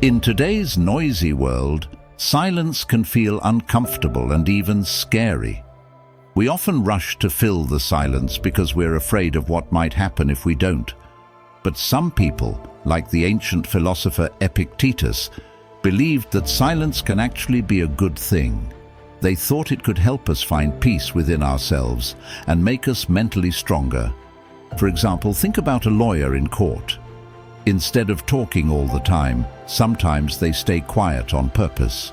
In today's noisy world, silence can feel uncomfortable and even scary. We often rush to fill the silence because we're afraid of what might happen if we don't. But some people, like the ancient philosopher Epictetus, believed that silence can actually be a good thing. They thought it could help us find peace within ourselves and make us mentally stronger. For example, think about a lawyer in court. Instead of talking all the time, sometimes they stay quiet on purpose.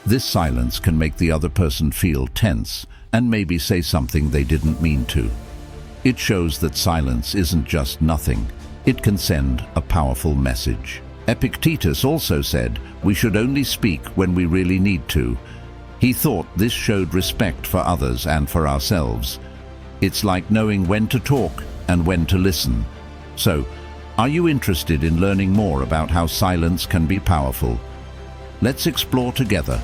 This silence can make the other person feel tense and maybe say something they didn't mean to. It shows that silence isn't just nothing. It can send a powerful message. Epictetus also said we should only speak when we really need to. He thought this showed respect for others and for ourselves. It's like knowing when to talk and when to listen. So, are you interested in learning more about how silence can be powerful? Let's explore together.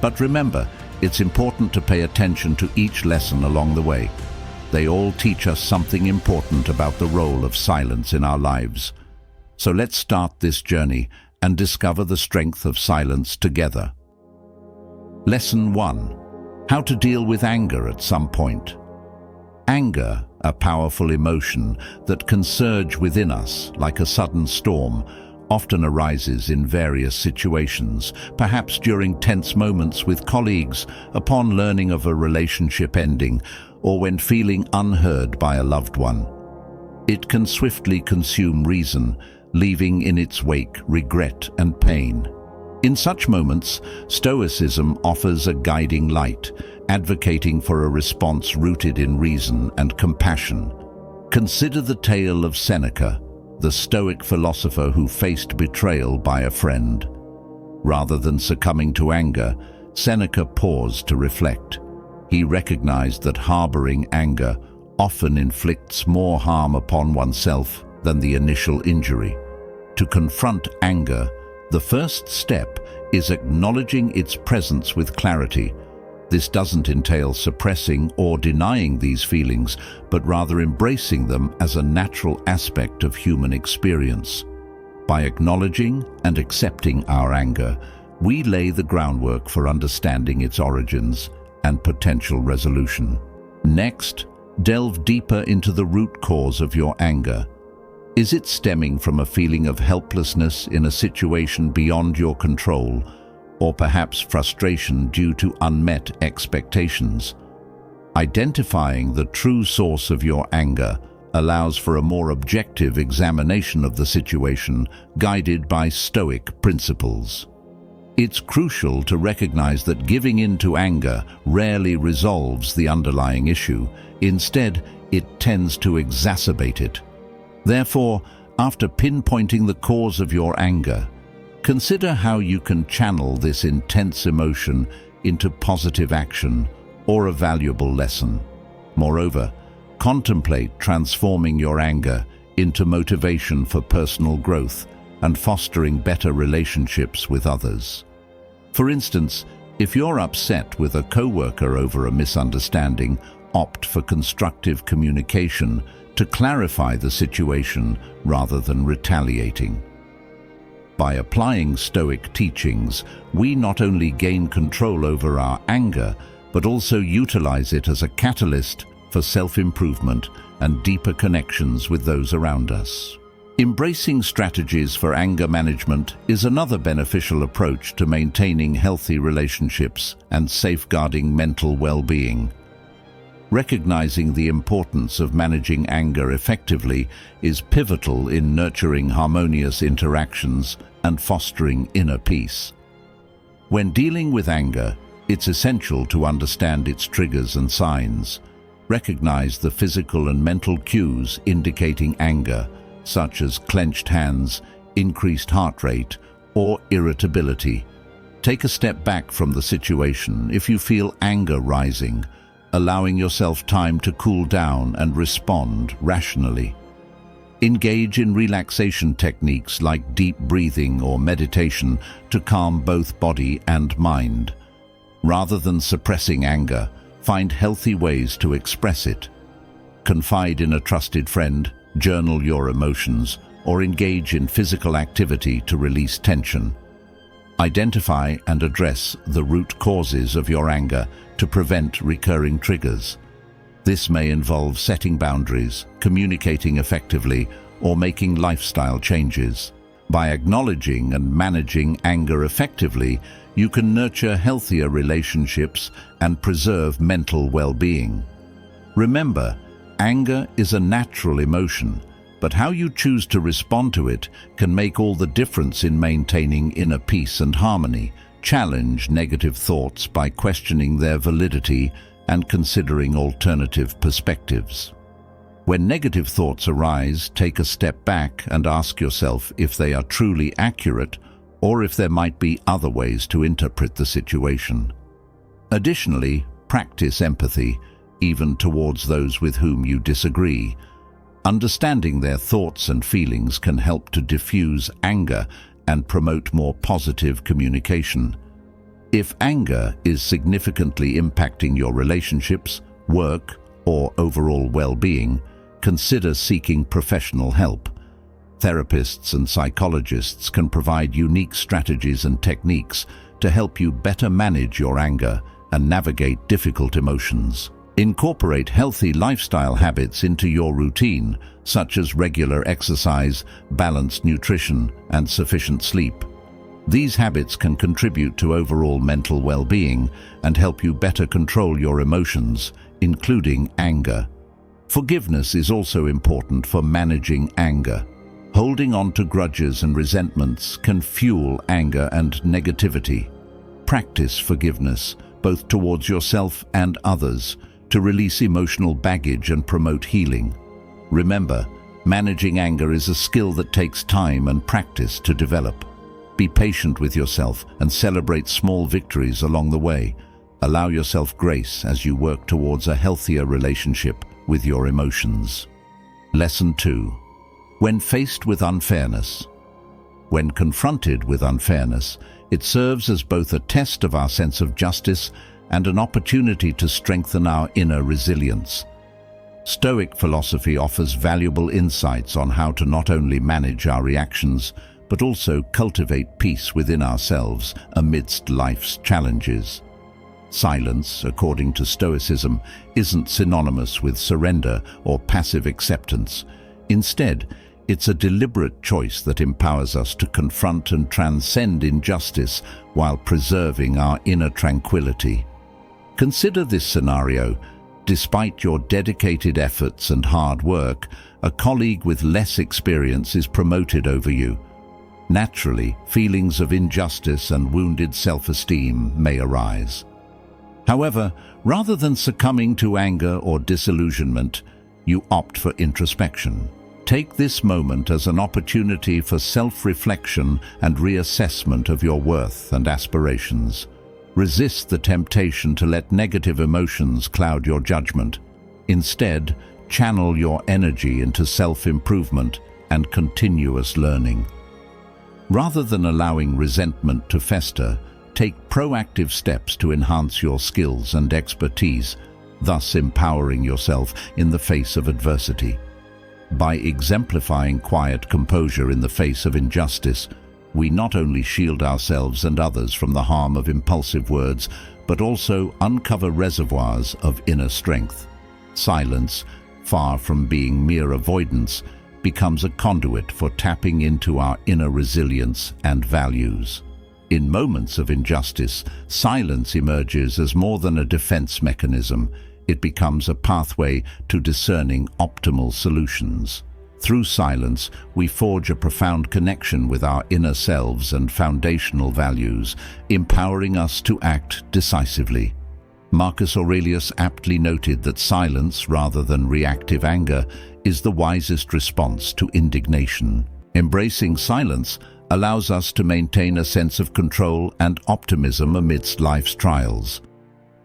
But remember, it's important to pay attention to each lesson along the way. They all teach us something important about the role of silence in our lives. So let's start this journey and discover the strength of silence together. Lesson 1. How to deal with anger at some point. Anger, a powerful emotion that can surge within us like a sudden storm, often arises in various situations, perhaps during tense moments with colleagues, upon learning of a relationship ending, or when feeling unheard by a loved one. It can swiftly consume reason, leaving in its wake regret and pain. In such moments, Stoicism offers a guiding light, advocating for a response rooted in reason and compassion. Consider the tale of Seneca, the Stoic philosopher who faced betrayal by a friend. Rather than succumbing to anger, Seneca paused to reflect. He recognized that harboring anger often inflicts more harm upon oneself than the initial injury. To confront anger, the first step is acknowledging its presence with clarity. This doesn't entail suppressing or denying these feelings, but rather embracing them as a natural aspect of human experience. By acknowledging and accepting our anger, we lay the groundwork for understanding its origins and potential resolution. Next, delve deeper into the root cause of your anger. Is it stemming from a feeling of helplessness in a situation beyond your control, or perhaps frustration due to unmet expectations? Identifying the true source of your anger allows for a more objective examination of the situation, guided by Stoic principles. It's crucial to recognize that giving in to anger rarely resolves the underlying issue. Instead, it tends to exacerbate it. Therefore, after pinpointing the cause of your anger, consider how you can channel this intense emotion into positive action or a valuable lesson. Moreover, contemplate transforming your anger into motivation for personal growth and fostering better relationships with others. For instance, if you're upset with a coworker over a misunderstanding, opt for constructive communication to clarify the situation rather than retaliating. By applying Stoic teachings, we not only gain control over our anger, but also utilize it as a catalyst for self-improvement and deeper connections with those around us. Embracing strategies for anger management is another beneficial approach to maintaining healthy relationships and safeguarding mental well-being. Recognizing the importance of managing anger effectively is pivotal in nurturing harmonious interactions and fostering inner peace. When dealing with anger, it's essential to understand its triggers and signs. Recognize the physical and mental cues indicating anger, such as clenched hands, increased heart rate, or irritability. Take a step back from the situation if you feel anger rising, allowing yourself time to cool down and respond rationally. Engage in relaxation techniques like deep breathing or meditation to calm both body and mind. Rather than suppressing anger, find healthy ways to express it. Confide in a trusted friend, journal your emotions, or engage in physical activity to release tension. Identify and address the root causes of your anger to prevent recurring triggers. This may involve setting boundaries, communicating effectively, or making lifestyle changes. By acknowledging and managing anger effectively, you can nurture healthier relationships and preserve mental well-being. Remember, anger is a natural emotion, but how you choose to respond to it can make all the difference in maintaining inner peace and harmony. Challenge negative thoughts by questioning their validity and considering alternative perspectives. When negative thoughts arise, take a step back and ask yourself if they are truly accurate or if there might be other ways to interpret the situation. Additionally, practice empathy, even towards those with whom you disagree. Understanding their thoughts and feelings can help to diffuse anger and promote more positive communication. If anger is significantly impacting your relationships, work, or overall well-being, consider seeking professional help. Therapists and psychologists can provide unique strategies and techniques to help you better manage your anger and navigate difficult emotions. Incorporate healthy lifestyle habits into your routine, such as regular exercise, balanced nutrition, and sufficient sleep. These habits can contribute to overall mental well-being and help you better control your emotions, including anger. Forgiveness is also important for managing anger. Holding on to grudges and resentments can fuel anger and negativity. Practice forgiveness, both towards yourself and others, to release emotional baggage and promote healing. Remember, managing anger is a skill that takes time and practice to develop. Be patient with yourself and celebrate small victories along the way. Allow yourself grace as you work towards a healthier relationship with your emotions. Lesson 2. When faced with unfairness. When confronted with unfairness, it serves as both a test of our sense of justice and an opportunity to strengthen our inner resilience. Stoic philosophy offers valuable insights on how to not only manage our reactions, but also cultivate peace within ourselves amidst life's challenges. Silence, according to Stoicism, isn't synonymous with surrender or passive acceptance. Instead, it's a deliberate choice that empowers us to confront and transcend injustice while preserving our inner tranquility. Consider this scenario. Despite your dedicated efforts and hard work, a colleague with less experience is promoted over you. Naturally, feelings of injustice and wounded self-esteem may arise. However, rather than succumbing to anger or disillusionment, you opt for introspection. Take this moment as an opportunity for self-reflection and reassessment of your worth and aspirations. Resist the temptation to let negative emotions cloud your judgment. Instead, channel your energy into self-improvement and continuous learning. Rather than allowing resentment to fester, take proactive steps to enhance your skills and expertise, thus empowering yourself in the face of adversity. By exemplifying quiet composure in the face of injustice, we not only shield ourselves and others from the harm of impulsive words, but also uncover reservoirs of inner strength. Silence, far from being mere avoidance, becomes a conduit for tapping into our inner resilience and values. In moments of injustice, silence emerges as more than a defense mechanism. It becomes a pathway to discerning optimal solutions. Through silence, we forge a profound connection with our inner selves and foundational values, empowering us to act decisively. Marcus Aurelius aptly noted that silence, rather than reactive anger, is the wisest response to indignation. Embracing silence allows us to maintain a sense of control and optimism amidst life's trials.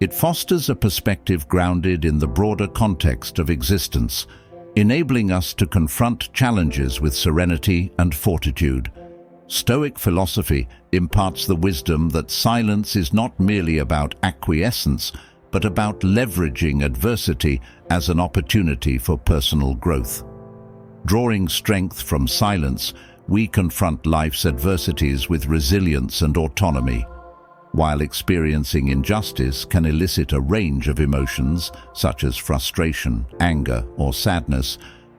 It fosters a perspective grounded in the broader context of existence, enabling us to confront challenges with serenity and fortitude. Stoic philosophy imparts the wisdom that silence is not merely about acquiescence, but about leveraging adversity as an opportunity for personal growth. Drawing strength from silence, we confront life's adversities with resilience and autonomy. While experiencing injustice can elicit a range of emotions, such as frustration, anger, or sadness,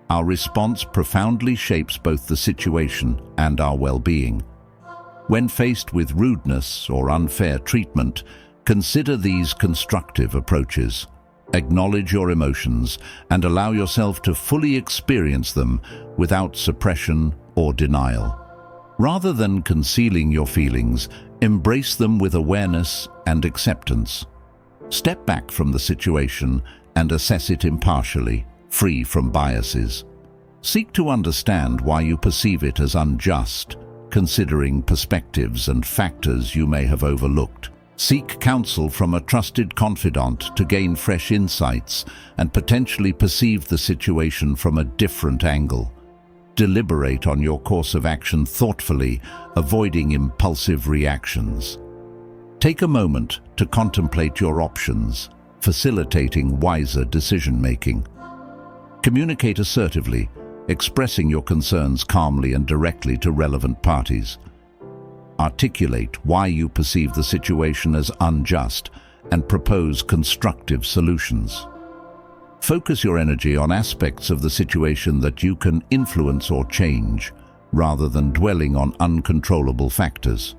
our response profoundly shapes both the situation and our well-being. When faced with rudeness or unfair treatment, consider these constructive approaches. Acknowledge your emotions and allow yourself to fully experience them without suppression or denial. Rather than concealing your feelings, embrace them with awareness and acceptance. Step back from the situation and assess it impartially, free from biases. Seek to understand why you perceive it as unjust, considering perspectives and factors you may have overlooked. Seek counsel from a trusted confidant to gain fresh insights and potentially perceive the situation from a different angle. Deliberate on your course of action thoughtfully, avoiding impulsive reactions. Take a moment to contemplate your options, facilitating wiser decision-making. Communicate assertively, expressing your concerns calmly and directly to relevant parties. Articulate why you perceive the situation as unjust and propose constructive solutions. Focus your energy on aspects of the situation that you can influence or change, rather than dwelling on uncontrollable factors.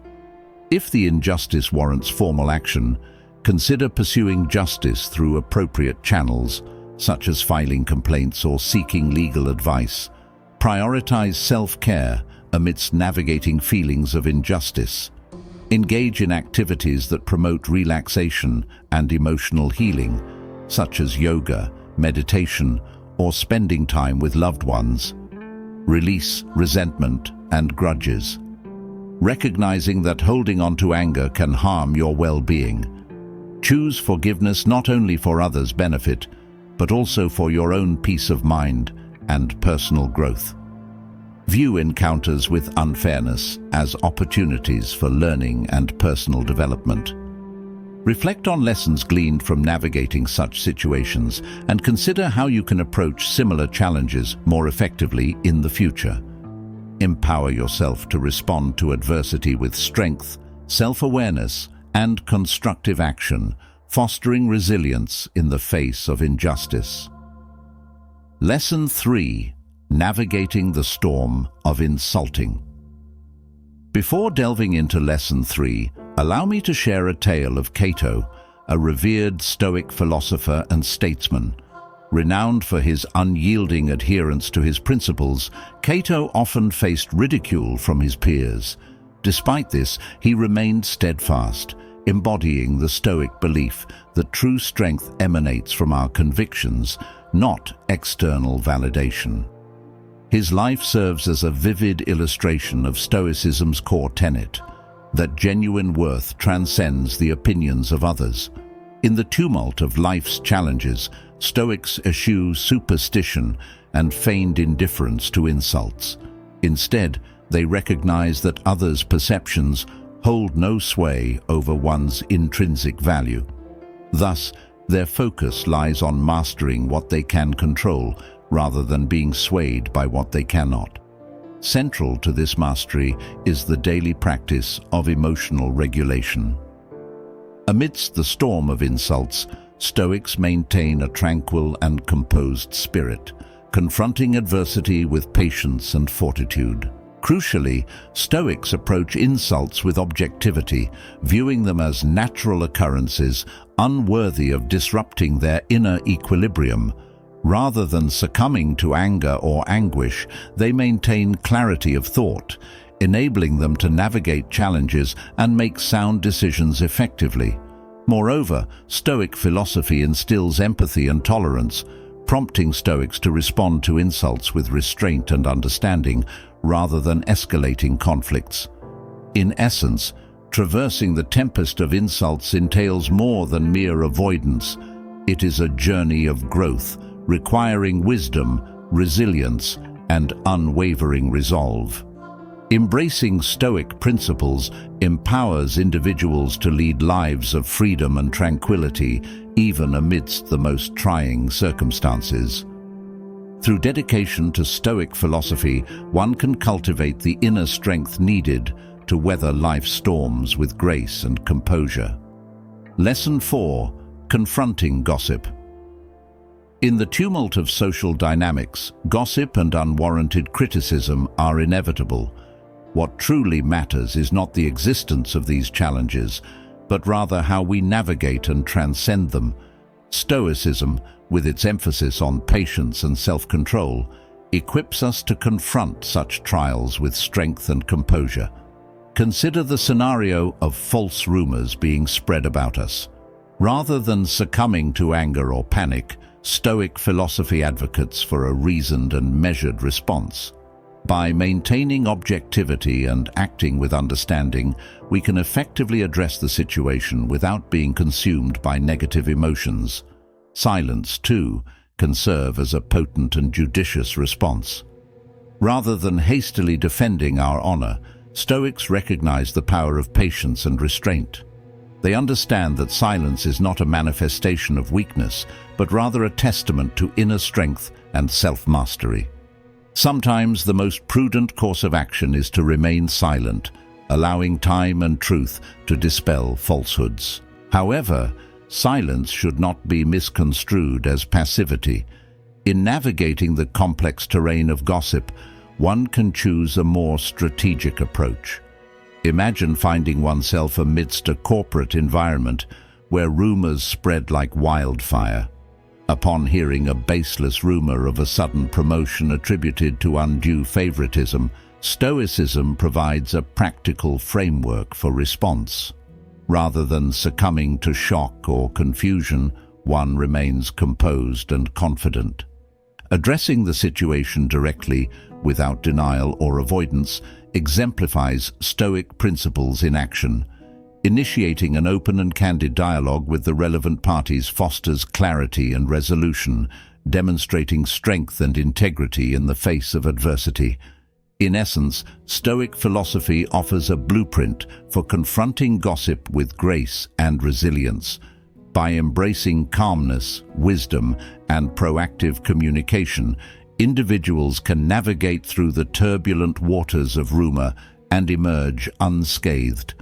If the injustice warrants formal action, consider pursuing justice through appropriate channels, such as filing complaints or seeking legal advice. Prioritize self-care amidst navigating feelings of injustice. Engage in activities that promote relaxation and emotional healing, such as yoga, meditation, or spending time with loved ones. Release resentment and grudges. Recognizing that holding on to anger can harm your well-being. Choose forgiveness not only for others' benefit, but also for your own peace of mind and personal growth. View encounters with unfairness as opportunities for learning and personal development. Reflect on lessons gleaned from navigating such situations and consider how you can approach similar challenges more effectively in the future. Empower yourself to respond to adversity with strength, self-awareness, and constructive action, fostering resilience in the face of injustice. Lesson 3: Navigating the Storm of Insulting. Before delving into Lesson 3, allow me to share a tale of Cato, a revered Stoic philosopher and statesman. Renowned for his unyielding adherence to his principles, Cato often faced ridicule from his peers. Despite this, he remained steadfast, embodying the Stoic belief that true strength emanates from our convictions, not external validation. His life serves as a vivid illustration of Stoicism's core tenet, that genuine worth transcends the opinions of others. In the tumult of life's challenges, Stoics eschew superstition and feigned indifference to insults. Instead, they recognize that others' perceptions hold no sway over one's intrinsic value. Thus, their focus lies on mastering what they can control, rather than being swayed by what they cannot. Central to this mastery is the daily practice of emotional regulation. Amidst the storm of insults, Stoics maintain a tranquil and composed spirit, confronting adversity with patience and fortitude. Crucially, Stoics approach insults with objectivity, viewing them as natural occurrences unworthy of disrupting their inner equilibrium. Rather than succumbing to anger or anguish, they maintain clarity of thought, enabling them to navigate challenges and make sound decisions effectively. Moreover, Stoic philosophy instills empathy and tolerance, prompting Stoics to respond to insults with restraint and understanding, rather than escalating conflicts. In essence, traversing the tempest of insults entails more than mere avoidance. It is a journey of growth, requiring wisdom, resilience, and unwavering resolve. Embracing Stoic principles empowers individuals to lead lives of freedom and tranquility, even amidst the most trying circumstances. Through dedication to Stoic philosophy, one can cultivate the inner strength needed to weather life's storms with grace and composure. Lesson 4. Confronting gossip. In the tumult of social dynamics, gossip and unwarranted criticism are inevitable. What truly matters is not the existence of these challenges, but rather how we navigate and transcend them. Stoicism, with its emphasis on patience and self-control, equips us to confront such trials with strength and composure. Consider the scenario of false rumors being spread about us. Rather than succumbing to anger or panic, Stoic philosophy advocates for a reasoned and measured response. By maintaining objectivity and acting with understanding, we can effectively address the situation without being consumed by negative emotions. Silence, too, can serve as a potent and judicious response. Rather than hastily defending our honor, Stoics recognize the power of patience and restraint. They understand that silence is not a manifestation of weakness, but rather a testament to inner strength and self-mastery. Sometimes the most prudent course of action is to remain silent, allowing time and truth to dispel falsehoods. However, silence should not be misconstrued as passivity. In navigating the complex terrain of gossip, one can choose a more strategic approach. Imagine finding oneself amidst a corporate environment where rumors spread like wildfire. Upon hearing a baseless rumor of a sudden promotion attributed to undue favoritism, Stoicism provides a practical framework for response. Rather than succumbing to shock or confusion, one remains composed and confident. Addressing the situation directly, without denial or avoidance, exemplifies Stoic principles in action. Initiating an open and candid dialogue with the relevant parties fosters clarity and resolution, demonstrating strength and integrity in the face of adversity. In essence, Stoic philosophy offers a blueprint for confronting gossip with grace and resilience. By embracing calmness, wisdom, and proactive communication, individuals can navigate through the turbulent waters of rumor and emerge unscathed,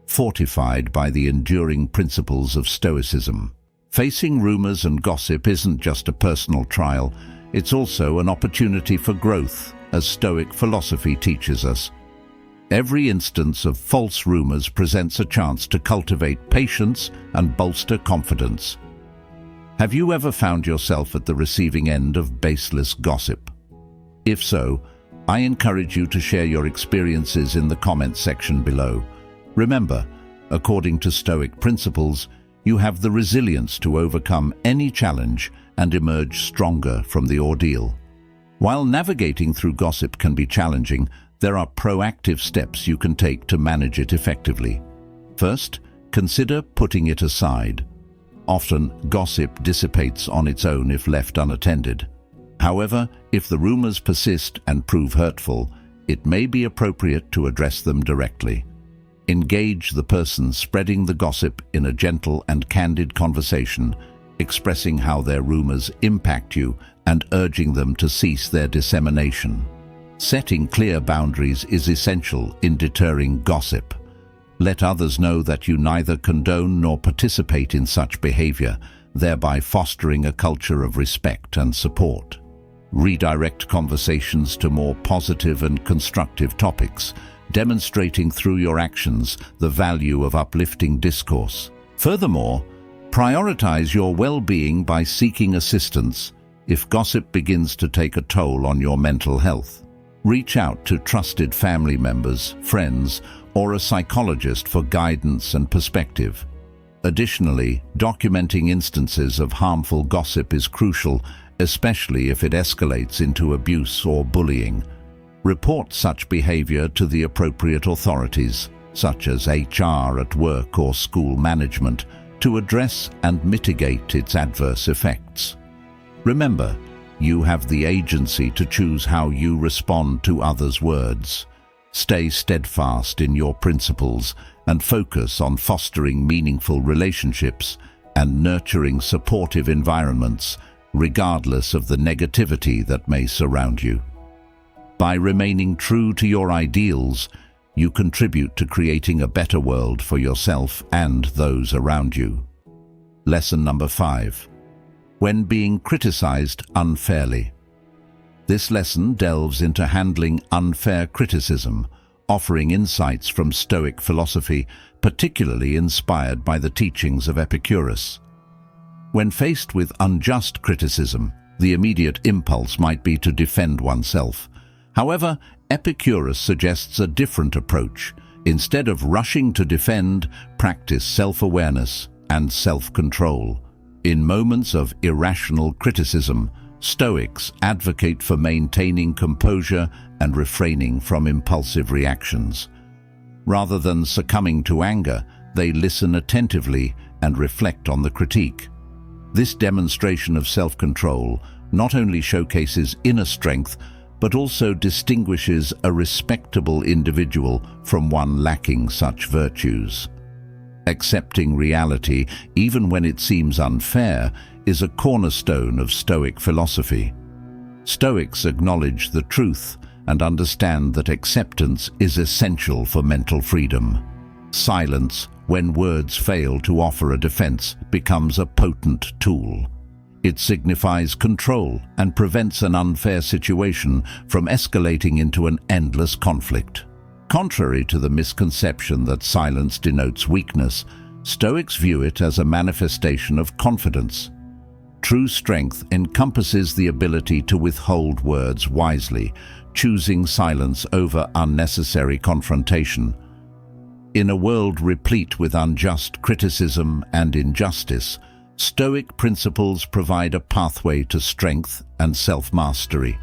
fortified by the enduring principles of Stoicism. Facing rumors and gossip isn't just a personal trial, it's also an opportunity for growth, as Stoic philosophy teaches us. Every instance of false rumors presents a chance to cultivate patience and bolster confidence. Have you ever found yourself at the receiving end of baseless gossip? If so, I encourage you to share your experiences in the comments section below. Remember, according to Stoic principles, you have the resilience to overcome any challenge and emerge stronger from the ordeal. While navigating through gossip can be challenging, there are proactive steps you can take to manage it effectively. First, consider putting it aside. Often, gossip dissipates on its own if left unattended. However, if the rumors persist and prove hurtful, it may be appropriate to address them directly. Engage the person spreading the gossip in a gentle and candid conversation, expressing how their rumors impact you and urging them to cease their dissemination. Setting clear boundaries is essential in deterring gossip. Let others know that you neither condone nor participate in such behavior, thereby fostering a culture of respect and support. Redirect conversations to more positive and constructive topics, demonstrating through your actions the value of uplifting discourse. Furthermore, prioritize your well-being by seeking assistance if gossip begins to take a toll on your mental health. Reach out to trusted family members, friends, or a psychologist for guidance and perspective. Additionally, documenting instances of harmful gossip is crucial, especially if it escalates into abuse or bullying. Report such behavior to the appropriate authorities, such as HR at work or school management, to address and mitigate its adverse effects. Remember, you have the agency to choose how you respond to others' words. Stay steadfast in your principles and focus on fostering meaningful relationships and nurturing supportive environments regardless of the negativity that may surround you. By remaining true to your ideals, you contribute to creating a better world for yourself and those around you. Lesson number 5. When being criticized unfairly. This lesson delves into handling unfair criticism, offering insights from Stoic philosophy, particularly inspired by the teachings of Epicurus. When faced with unjust criticism, the immediate impulse might be to defend oneself. However, Epicurus suggests a different approach. Instead of rushing to defend, practice self-awareness and self-control. In moments of irrational criticism, Stoics advocate for maintaining composure and refraining from impulsive reactions. Rather than succumbing to anger, they listen attentively and reflect on the critique. This demonstration of self-control not only showcases inner strength, but also distinguishes a respectable individual from one lacking such virtues. Accepting reality, even when it seems unfair, is a cornerstone of Stoic philosophy. Stoics acknowledge the truth and understand that acceptance is essential for mental freedom. Silence, when words fail to offer a defense, becomes a potent tool. It signifies control and prevents an unfair situation from escalating into an endless conflict. Contrary to the misconception that silence denotes weakness, Stoics view it as a manifestation of confidence. True strength encompasses the ability to withhold words wisely, choosing silence over unnecessary confrontation. In a world replete with unjust criticism and injustice, Stoic principles provide a pathway to strength and self-mastery.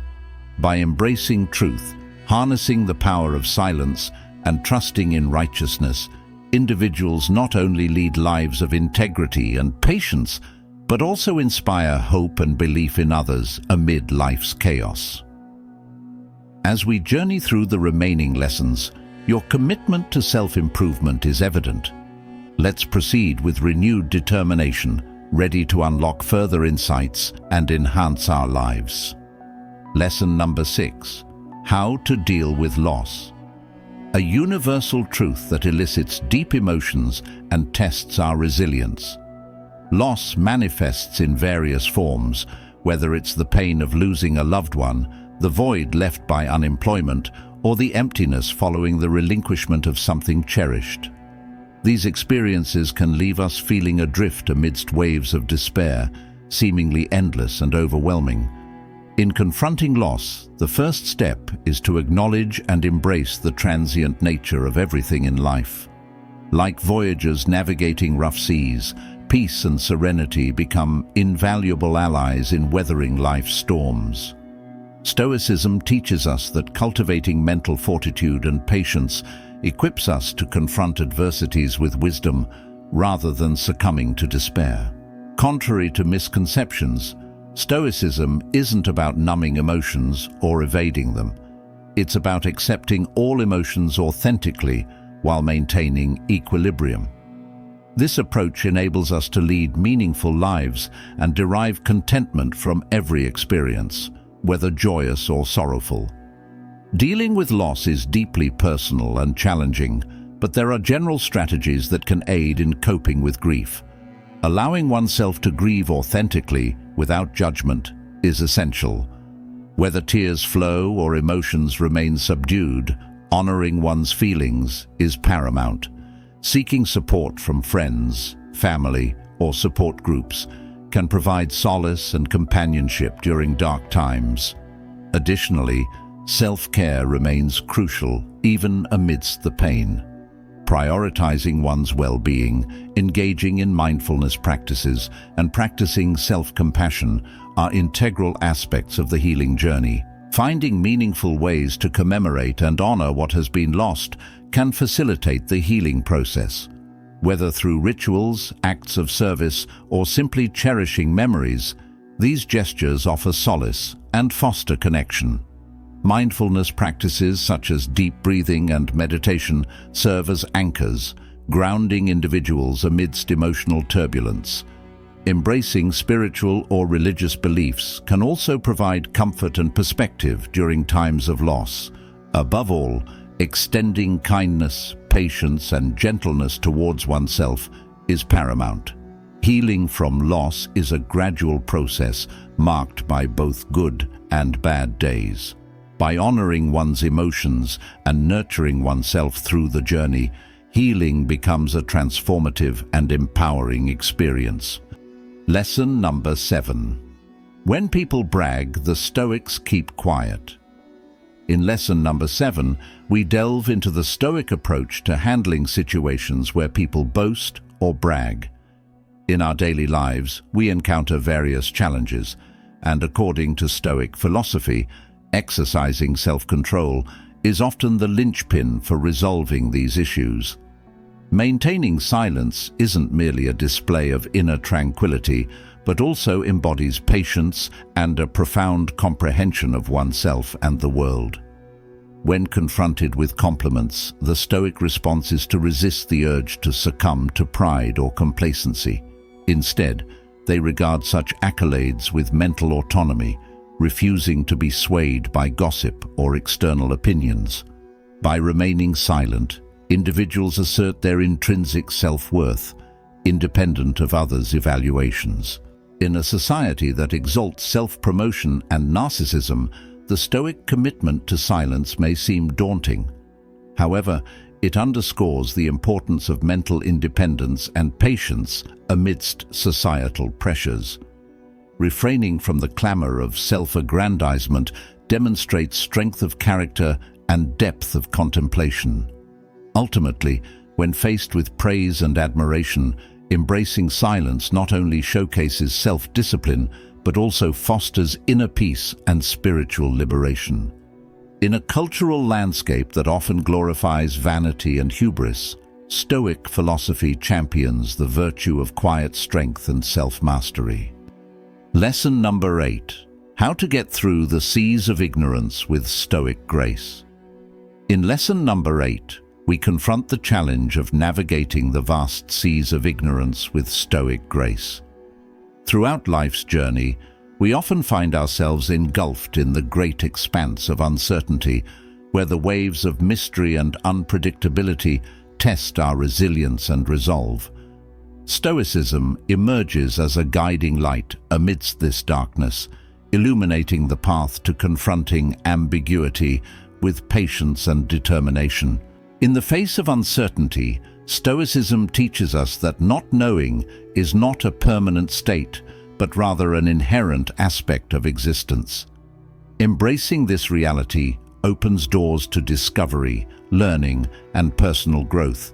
By embracing truth, harnessing the power of silence, and trusting in righteousness, individuals not only lead lives of integrity and patience, but also inspire hope and belief in others amid life's chaos. As we journey through the remaining lessons, your commitment to self-improvement is evident. Let's proceed with renewed determination, ready to unlock further insights and enhance our lives. Lesson number 6. How to deal with loss. A universal truth that elicits deep emotions and tests our resilience. Loss manifests in various forms, whether it's the pain of losing a loved one, the void left by unemployment, or the emptiness following the relinquishment of something cherished. These experiences can leave us feeling adrift amidst waves of despair, seemingly endless and overwhelming. In confronting loss, the first step is to acknowledge and embrace the transient nature of everything in life. Like voyagers navigating rough seas, peace and serenity become invaluable allies in weathering life's storms. Stoicism teaches us that cultivating mental fortitude and patience equips us to confront adversities with wisdom rather than succumbing to despair. Contrary to misconceptions, Stoicism isn't about numbing emotions or evading them. It's about accepting all emotions authentically while maintaining equilibrium. This approach enables us to lead meaningful lives and derive contentment from every experience, whether joyous or sorrowful. Dealing with loss is deeply personal and challenging, but there are general strategies that can aid in coping with grief. Allowing oneself to grieve authentically, without judgment, is essential. Whether tears flow or emotions remain subdued, honoring one's feelings is paramount. Seeking support from friends, family, or support groups can provide solace and companionship during dark times. Additionally, self-care remains crucial even amidst the pain. Prioritizing one's well-being, engaging in mindfulness practices, and practicing self-compassion are integral aspects of the healing journey. Finding meaningful ways to commemorate and honor what has been lost can facilitate the healing process. Whether through rituals, acts of service, or simply cherishing memories, these gestures offer solace and foster connection. Mindfulness practices such as deep breathing and meditation serve as anchors, grounding individuals amidst emotional turbulence. Embracing spiritual or religious beliefs can also provide comfort and perspective during times of loss. Above all, extending kindness, patience, and gentleness towards oneself is paramount. Healing from loss is a gradual process marked by both good and bad days. By honoring one's emotions and nurturing oneself through the journey, healing becomes a transformative and empowering experience. Lesson number 7. When people brag, the Stoics keep quiet. In lesson number 7, we delve into the Stoic approach to handling situations where people boast or brag. In our daily lives, we encounter various challenges, and according to Stoic philosophy, exercising self-control is often the linchpin for resolving these issues. Maintaining silence isn't merely a display of inner tranquility, but also embodies patience and a profound comprehension of oneself and the world. When confronted with compliments, the Stoic response is to resist the urge to succumb to pride or complacency. Instead, they regard such accolades with mental autonomy, refusing to be swayed by gossip or external opinions. By remaining silent, individuals assert their intrinsic self-worth, independent of others' evaluations. In a society that exalts self-promotion and narcissism, the Stoic commitment to silence may seem daunting. However, it underscores the importance of mental independence and patience amidst societal pressures. Refraining from the clamor of self-aggrandizement demonstrates strength of character and depth of contemplation. Ultimately, when faced with praise and admiration, embracing silence not only showcases self-discipline, but also fosters inner peace and spiritual liberation. In a cultural landscape that often glorifies vanity and hubris, Stoic philosophy champions the virtue of quiet strength and self-mastery. Lesson number 8. How to get through the seas of ignorance with Stoic grace. In lesson number 8, we confront the challenge of navigating the vast seas of ignorance with Stoic grace. Throughout life's journey, we often find ourselves engulfed in the great expanse of uncertainty, where the waves of mystery and unpredictability test our resilience and resolve. Stoicism emerges as a guiding light amidst this darkness, illuminating the path to confronting ambiguity with patience and determination. In the face of uncertainty, Stoicism teaches us that not knowing is not a permanent state, but rather an inherent aspect of existence. Embracing this reality opens doors to discovery, learning, and personal growth.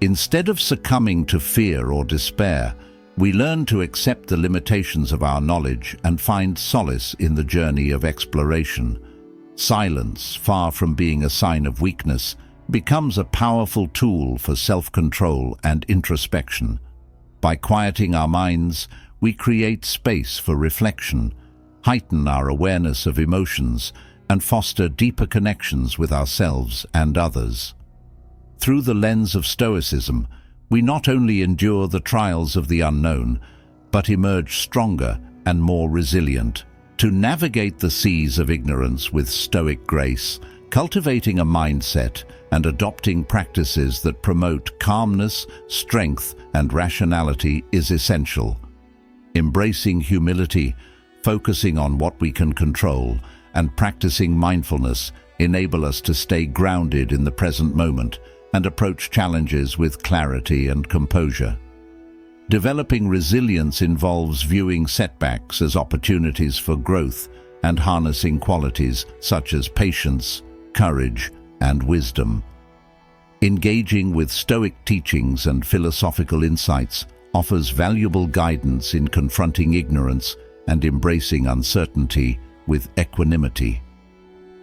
Instead of succumbing to fear or despair, we learn to accept the limitations of our knowledge and find solace in the journey of exploration. Silence, far from being a sign of weakness, becomes a powerful tool for self-control and introspection. By quieting our minds, we create space for reflection, heighten our awareness of emotions, and foster deeper connections with ourselves and others. Through the lens of Stoicism, we not only endure the trials of the unknown, but emerge stronger and more resilient. To navigate the seas of ignorance with Stoic grace, cultivating a mindset and adopting practices that promote calmness, strength, and rationality is essential. Embracing humility, focusing on what we can control, and practicing mindfulness enable us to stay grounded in the present moment and approach challenges with clarity and composure. Developing resilience involves viewing setbacks as opportunities for growth and harnessing qualities such as patience, courage, and wisdom. Engaging with Stoic teachings and philosophical insights offers valuable guidance in confronting ignorance and embracing uncertainty with equanimity.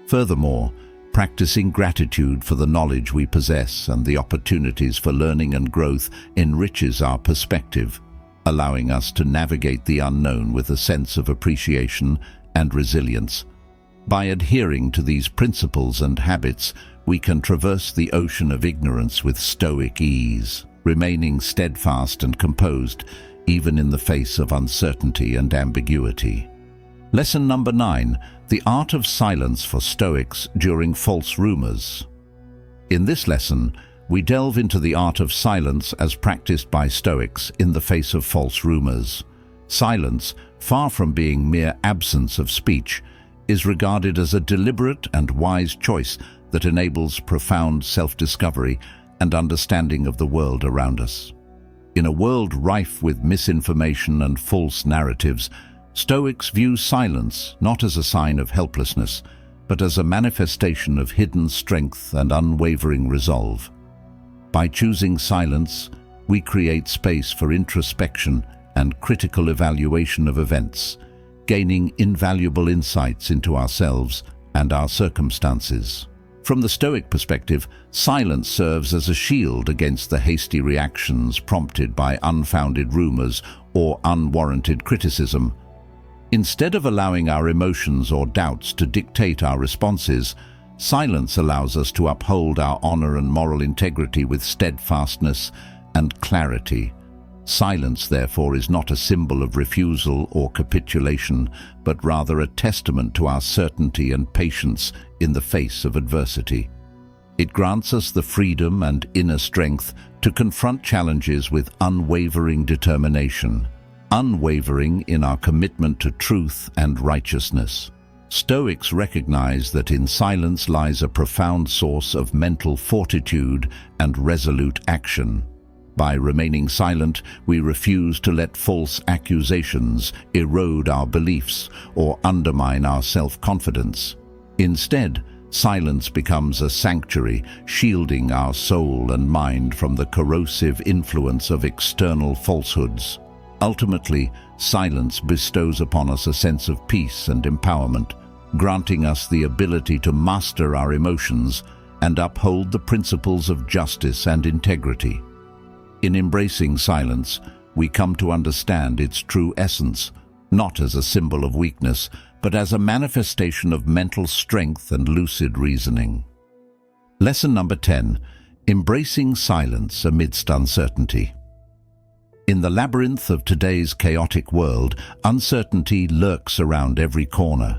Furthermore, practicing gratitude for the knowledge we possess and the opportunities for learning and growth enriches our perspective, allowing us to navigate the unknown with a sense of appreciation and resilience. By adhering to these principles and habits, we can traverse the ocean of ignorance with Stoic ease. Remaining steadfast and composed even in the face of uncertainty and ambiguity. Lesson number 9, the art of silence for Stoics during false rumors. In this lesson, we delve into the art of silence as practiced by Stoics in the face of false rumors. Silence, far from being mere absence of speech, is regarded as a deliberate and wise choice that enables profound self-discovery and understanding of the world around us. In a world rife with misinformation and false narratives, Stoics view silence not as a sign of helplessness, but as a manifestation of hidden strength and unwavering resolve. By choosing silence, we create space for introspection and critical evaluation of events, gaining invaluable insights into ourselves and our circumstances. From the Stoic perspective, silence serves as a shield against the hasty reactions prompted by unfounded rumors or unwarranted criticism. Instead of allowing our emotions or doubts to dictate our responses, silence allows us to uphold our honor and moral integrity with steadfastness and clarity. Silence, therefore, is not a symbol of refusal or capitulation, but rather a testament to our certainty and patience in the face of adversity. It grants us the freedom and inner strength to confront challenges with unwavering determination, unwavering in our commitment to truth and righteousness. Stoics recognize that in silence lies a profound source of mental fortitude and resolute action. By remaining silent, we refuse to let false accusations erode our beliefs or undermine our self-confidence. Instead, silence becomes a sanctuary, shielding our soul and mind from the corrosive influence of external falsehoods. Ultimately, silence bestows upon us a sense of peace and empowerment, granting us the ability to master our emotions and uphold the principles of justice and integrity. In embracing silence, we come to understand its true essence, not as a symbol of weakness, but as a manifestation of mental strength and lucid reasoning. Lesson number 10, embracing silence amidst uncertainty. In the labyrinth of today's chaotic world, uncertainty lurks around every corner.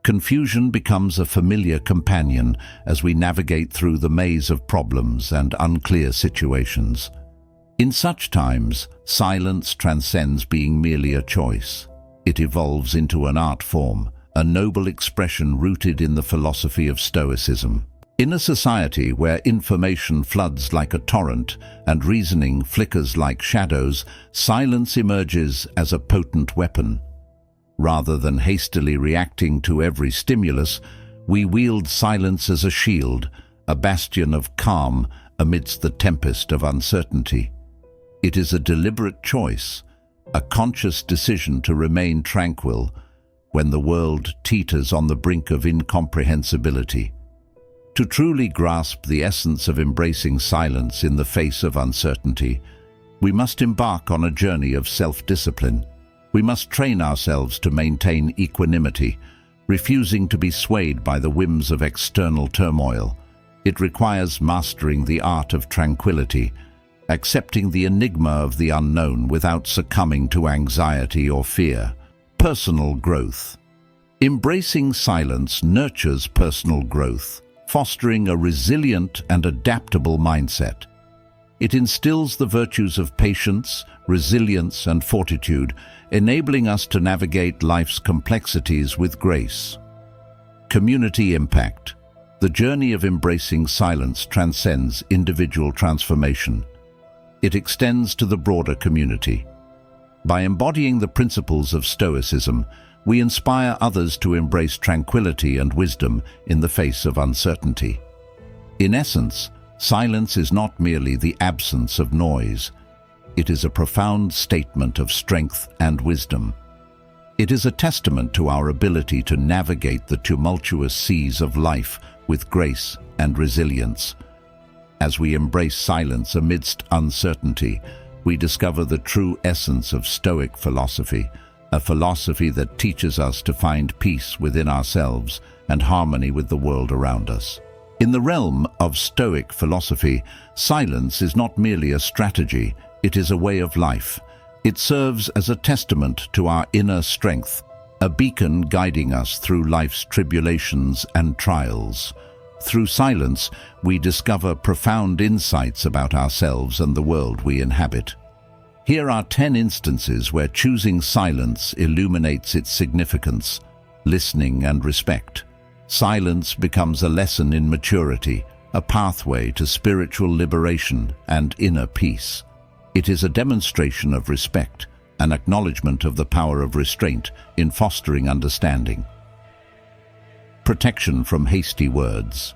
Confusion becomes a familiar companion as we navigate through the maze of problems and unclear situations. In such times, silence transcends being merely a choice. It evolves into an art form, a noble expression rooted in the philosophy of Stoicism. In a society where information floods like a torrent and reasoning flickers like shadows, silence emerges as a potent weapon. Rather than hastily reacting to every stimulus, we wield silence as a shield, a bastion of calm amidst the tempest of uncertainty. It is a deliberate choice, a conscious decision to remain tranquil when the world teeters on the brink of incomprehensibility. To truly grasp the essence of embracing silence in the face of uncertainty, we must embark on a journey of self-discipline. We must train ourselves to maintain equanimity, refusing to be swayed by the whims of external turmoil. It requires mastering the art of tranquility, accepting the enigma of the unknown without succumbing to anxiety or fear. Personal growth. Embracing silence nurtures personal growth, fostering a resilient and adaptable mindset. It instills the virtues of patience, resilience, and fortitude, enabling us to navigate life's complexities with grace. Community impact. The journey of embracing silence transcends individual transformation. It extends to the broader community. By embodying the principles of Stoicism, we inspire others to embrace tranquility and wisdom in the face of uncertainty. In essence, silence is not merely the absence of noise. It is a profound statement of strength and wisdom. It is a testament to our ability to navigate the tumultuous seas of life with grace and resilience. As we embrace silence amidst uncertainty, we discover the true essence of Stoic philosophy, a philosophy that teaches us to find peace within ourselves and harmony with the world around us. In the realm of Stoic philosophy, silence is not merely a strategy, it is a way of life, It serves as a testament to our inner strength, a beacon guiding us through life's tribulations and trials. Through silence, we discover profound insights about ourselves and the world we inhabit. Here are 10 instances where choosing silence illuminates its significance: listening and respect. Silence becomes a lesson in maturity, a pathway to spiritual liberation and inner peace. It is a demonstration of respect, an acknowledgement of the power of restraint in fostering understanding. Protection from hasty words.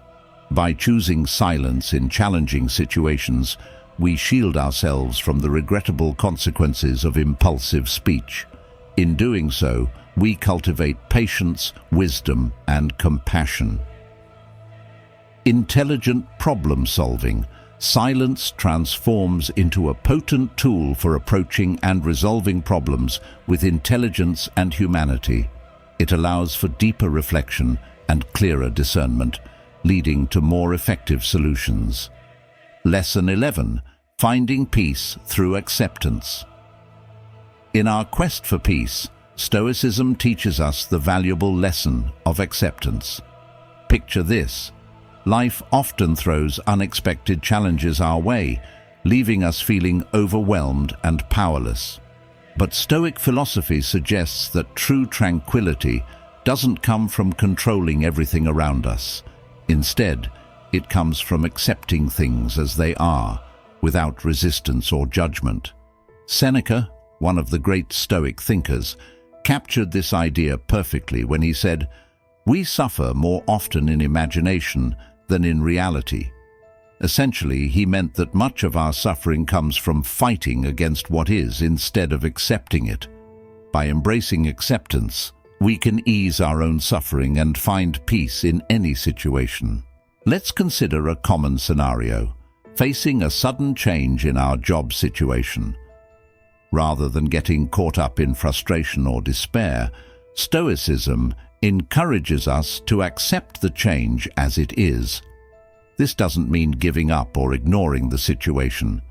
By choosing silence in challenging situations, we shield ourselves from the regrettable consequences of impulsive speech. In doing so, we cultivate patience, wisdom, and compassion. Intelligent problem solving. Silence transforms into a potent tool for approaching and resolving problems with intelligence and humanity. It allows for deeper reflection and clearer discernment, leading to more effective solutions. Lesson 11. Finding peace through acceptance. In our quest for peace, Stoicism teaches us the valuable lesson of acceptance. Picture this. Life often throws unexpected challenges our way, leaving us feeling overwhelmed and powerless. But Stoic philosophy suggests that true tranquility doesn't come from controlling everything around us. Instead, it comes from accepting things as they are, without resistance or judgment. Seneca, one of the great Stoic thinkers, captured this idea perfectly when he said, "We suffer more often in imagination than in reality." Essentially, he meant that much of our suffering comes from fighting against what is instead of accepting it. By embracing acceptance, we can ease our own suffering and find peace in any situation. Let's consider a common scenario, facing a sudden change in our job situation. Rather than getting caught up in frustration or despair, Stoicism encourages us to accept the change as it is. This doesn't mean giving up or ignoring the situation.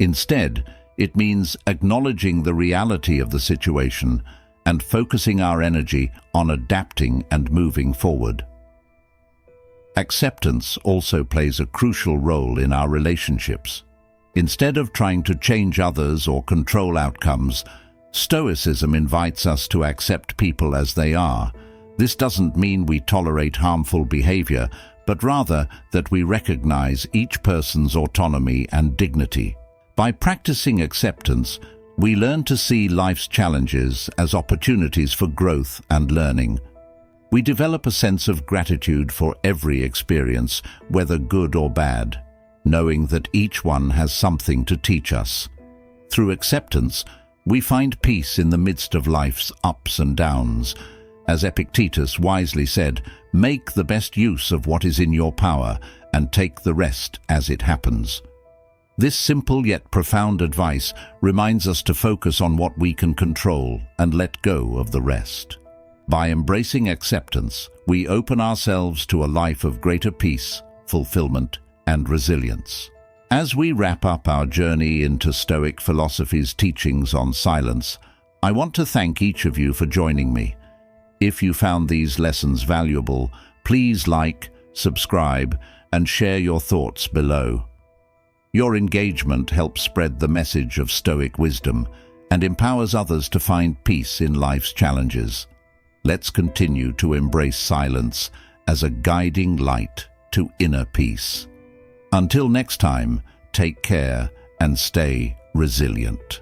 Instead, it means acknowledging the reality of the situation and focusing our energy on adapting and moving forward. Acceptance also plays a crucial role in our relationships. Instead of trying to change others or control outcomes, Stoicism invites us to accept people as they are. This doesn't mean we tolerate harmful behavior, but rather that we recognize each person's autonomy and dignity. By practicing acceptance, we learn to see life's challenges as opportunities for growth and learning. We develop a sense of gratitude for every experience, whether good or bad, knowing that each one has something to teach us. Through acceptance, we find peace in the midst of life's ups and downs. As Epictetus wisely said, "Make the best use of what is in your power and take the rest as it happens." This simple yet profound advice reminds us to focus on what we can control and let go of the rest. By embracing acceptance, we open ourselves to a life of greater peace, fulfillment, and resilience. As we wrap up our journey into Stoic philosophy's teachings on silence, I want to thank each of you for joining me. If you found these lessons valuable, please like, subscribe, and share your thoughts below. Your engagement helps spread the message of Stoic wisdom and empowers others to find peace in life's challenges. Let's continue to embrace silence as a guiding light to inner peace. Until next time, take care and stay resilient.